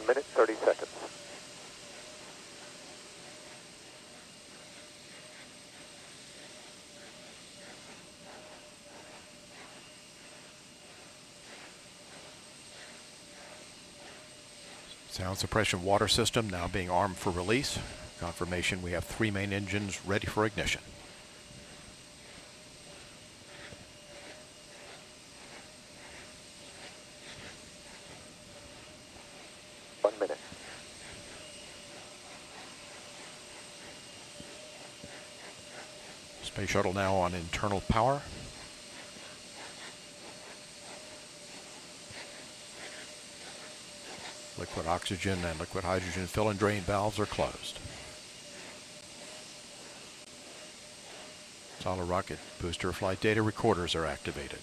minute, 30 seconds. Sound suppression water system now being armed for release. Confirmation we have 3 main engines ready for ignition. Space shuttle now on internal power. Liquid oxygen and liquid hydrogen fill and drain valves are closed. Solid rocket booster flight data recorders are activated.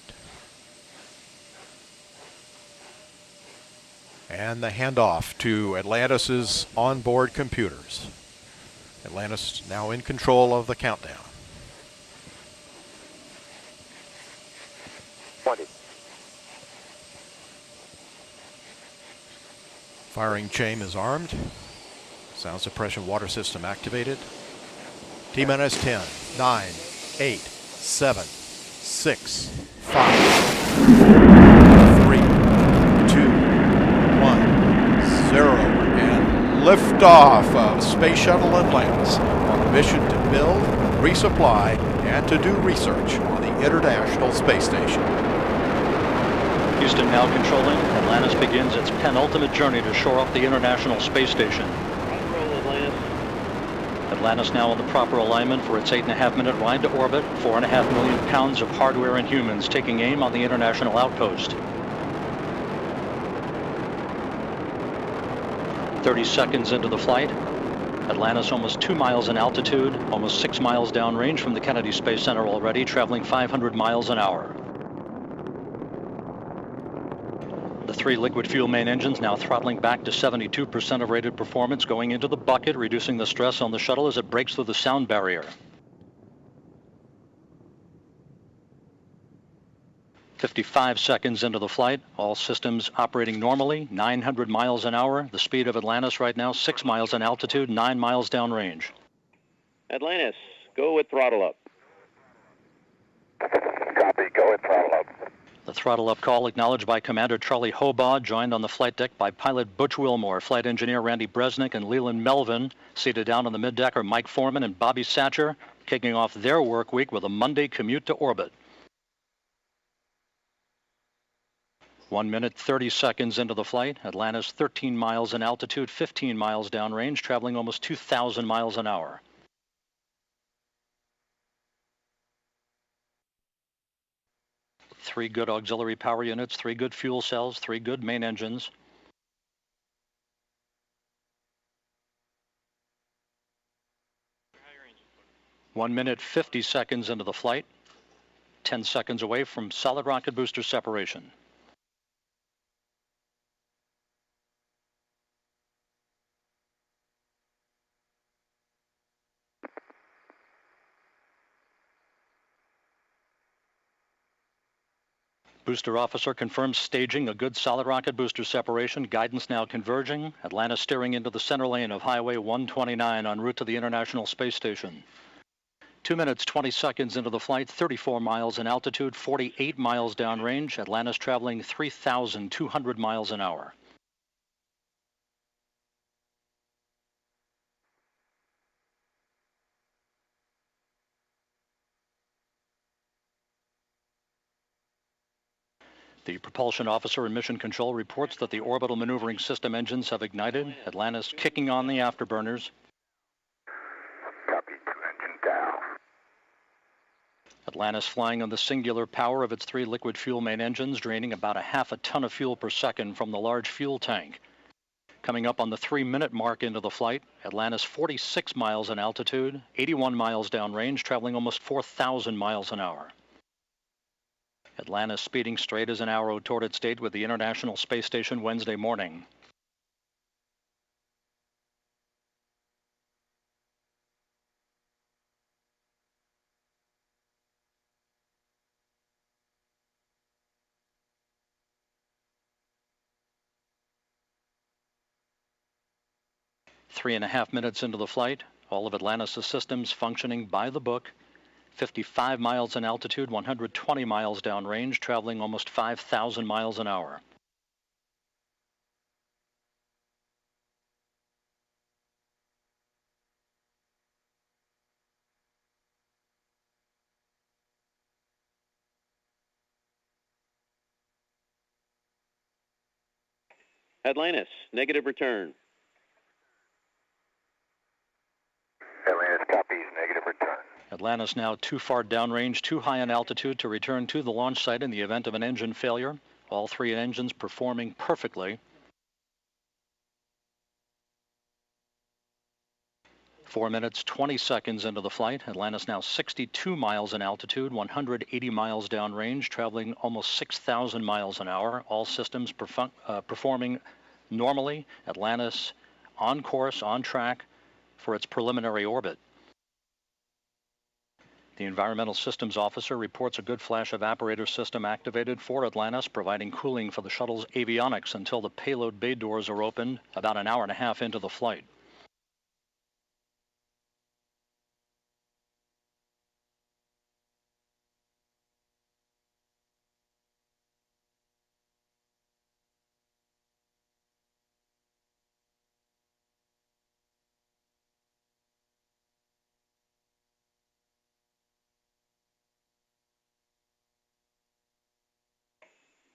And the handoff to Atlantis' onboard computers. Atlantis now in control of the countdown. 20. Firing chain is armed. Sound suppression water system activated. T-minus 10, 9, 8, 7, 6, 5, 3, 2, 1, 0. And liftoff of Space Shuttle Atlantis on a mission to build, resupply, and to do research on the International Space Station. Houston now controlling. Atlantis begins its penultimate journey to shore up the International Space Station. Atlantis now on the proper alignment for its 8.5-minute ride to orbit. 4.5 million pounds of hardware and humans taking aim on the International Outpost. 30 seconds into the flight. Atlantis almost 2 miles in altitude, almost 6 miles downrange from the Kennedy Space Center already, traveling 500 miles an hour. The 3 liquid fuel main engines now throttling back to 72% of rated performance, going into the bucket, reducing the stress on the shuttle as it breaks through the sound barrier. 55 seconds into the flight, all systems operating normally, 900 miles an hour. The speed of Atlantis right now, 6 miles in altitude, 9 miles downrange. Atlantis, go with throttle up. Copy, go with throttle up. The throttle up call acknowledged by Commander Charlie Hobaugh, joined on the flight deck by pilot Butch Wilmore, flight engineer Randy Bresnik, and Leland Melvin. Seated down on the middeck are Mike Foreman and Bobby Satcher, kicking off their work week with a Monday commute to orbit. 1 minute, 30 seconds into the flight. Atlantis 13 miles in altitude, 15 miles downrange, traveling almost 2,000 miles an hour. Three good auxiliary power units, 3 good fuel cells, 3 good main engines. One minute, 50 seconds into the flight. 10 seconds away from solid rocket booster separation. Booster officer confirms staging a good solid rocket booster separation. Guidance now converging. Atlantis steering into the center lane of Highway 129 en route to the International Space Station. 2 minutes, 20 seconds into the flight, 34 miles in altitude, 48 miles downrange. Atlantis traveling 3,200 miles an hour. The propulsion officer in mission control reports that the orbital maneuvering system engines have ignited. Atlantis kicking on the afterburners. Copy, 2 engine down. Atlantis flying on the singular power of its 3 liquid fuel main engines, draining about 0.5 ton of fuel per second from the large fuel tank. Coming up on the 3-minute mark into the flight, Atlantis 46 miles in altitude, 81 miles downrange, traveling almost 4,000 miles an hour. Atlantis speeding straight as an arrow toward its date with the International Space Station Wednesday morning. 3.5 minutes into the flight, all of Atlantis' systems functioning by the book. 55 miles in altitude, 120 miles downrange, traveling almost 5,000 miles an hour. Atlantis, negative return. Atlantis copies, negative return. Atlantis now too far downrange, too high in altitude to return to the launch site in the event of an engine failure. All three engines performing perfectly. 4 minutes, 20 seconds into the flight. Atlantis now 62 miles in altitude, 180 miles downrange, traveling almost 6,000 miles an hour. All systems performing normally. Atlantis on course, on track for its preliminary orbit. The Environmental Systems Officer reports a good flash evaporator system activated for Atlantis, providing cooling for the shuttle's avionics until the payload bay doors are opened about an hour and a half into the flight.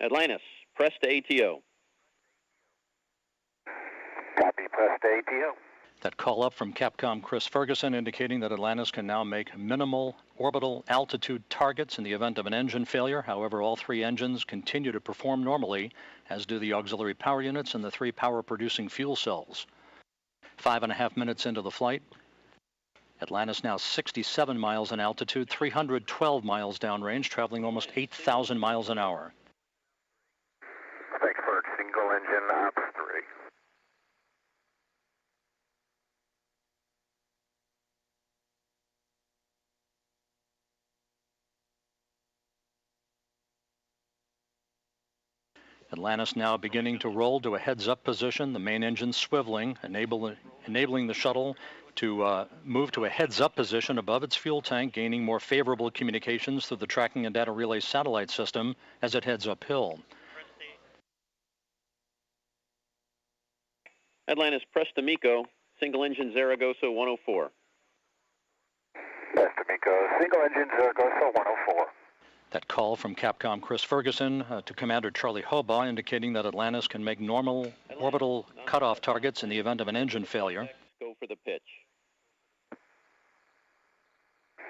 Atlantis, press to ATO. Copy, press to ATO. That call up from Capcom Chris Ferguson indicating that Atlantis can now make minimal orbital altitude targets in the event of an engine failure. However, all three engines continue to perform normally, as do the auxiliary power units and the three power-producing fuel cells. 5.5 minutes into the flight, Atlantis now 67 miles in altitude, 312 miles downrange, traveling almost 8,000 miles an hour. Frankfurt, single engine, ops 3. Atlantis now beginning to roll to a heads-up position, the main engine swiveling, enabling the shuttle to move to a heads-up position above its fuel tank, gaining more favorable communications through the tracking and data relay satellite system as it heads uphill. Atlantis, press to MECO, single engine Zaragoza 104. Press to MECO, single engine Zaragoza 104. That call from Capcom Chris Ferguson to Commander Charlie Hobaugh indicating that Atlantis can make normal orbital cutoff targets in the event of an engine failure. Go for the pitch.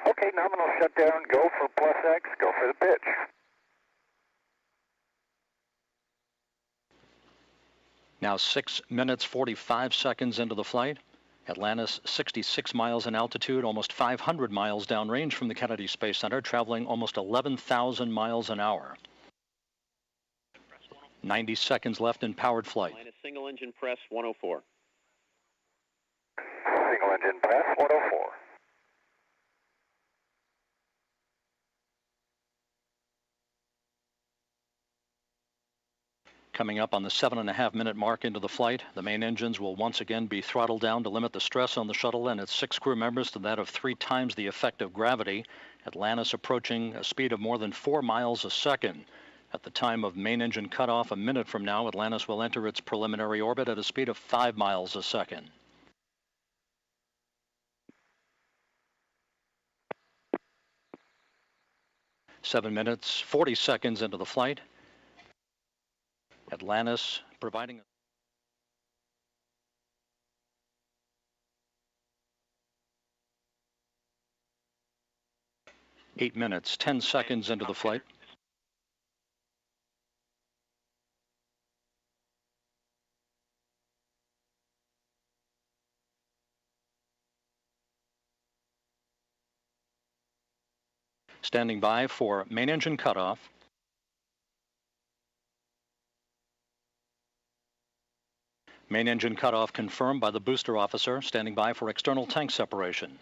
Okay, nominal shutdown, go for plus X, go for the pitch. Now 6 minutes, 45 seconds into the flight. Atlantis 66 miles in altitude, almost 500 miles downrange from the Kennedy Space Center, traveling almost 11,000 miles an hour. 90 seconds left in powered flight. Atlantis, single engine press 104. Single engine press 104. Coming up on the 7.5 minute mark into the flight, the main engines will once again be throttled down to limit the stress on the shuttle and its 6 crew members to that of 3 times the effect of gravity. Atlantis approaching a speed of more than 4 miles a second. At the time of main engine cutoff, a minute from now, Atlantis will enter its preliminary orbit at a speed of 5 miles a second. Seven minutes, 40 seconds into the flight. Atlantis providing 8 minutes, 10 seconds into the flight. Standing by for main engine cutoff. Main engine cutoff confirmed by the booster officer, standing by for external tank separation.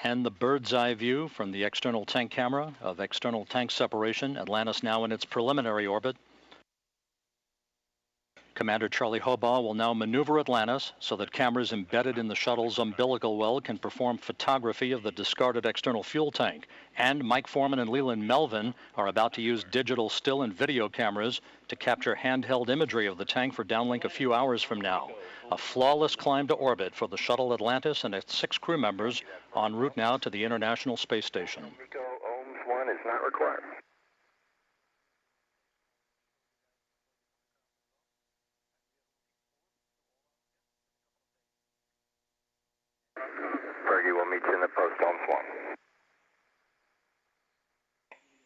And the bird's eye view from the external tank camera of external tank separation. Atlantis now in its preliminary orbit. Commander Charlie Hobaugh will now maneuver Atlantis so that cameras embedded in the shuttle's umbilical well can perform photography of the discarded external fuel tank. And Mike Foreman and Leland Melvin are about to use digital still and video cameras to capture handheld imagery of the tank for downlink a few hours from now. A flawless climb to orbit for the shuttle Atlantis and its 6 crew members en route now to the International Space Station. Nico, ohms 1 is not required. Fergie will meet you in the post, ohms 1.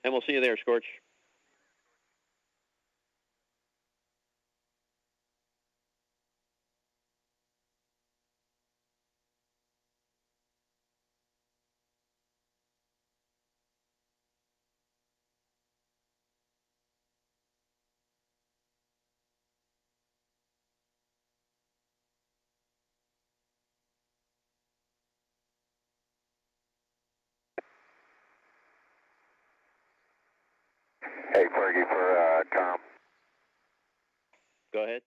And we'll see you there, Scorch. Hey, Fergie, for Tom. Go ahead.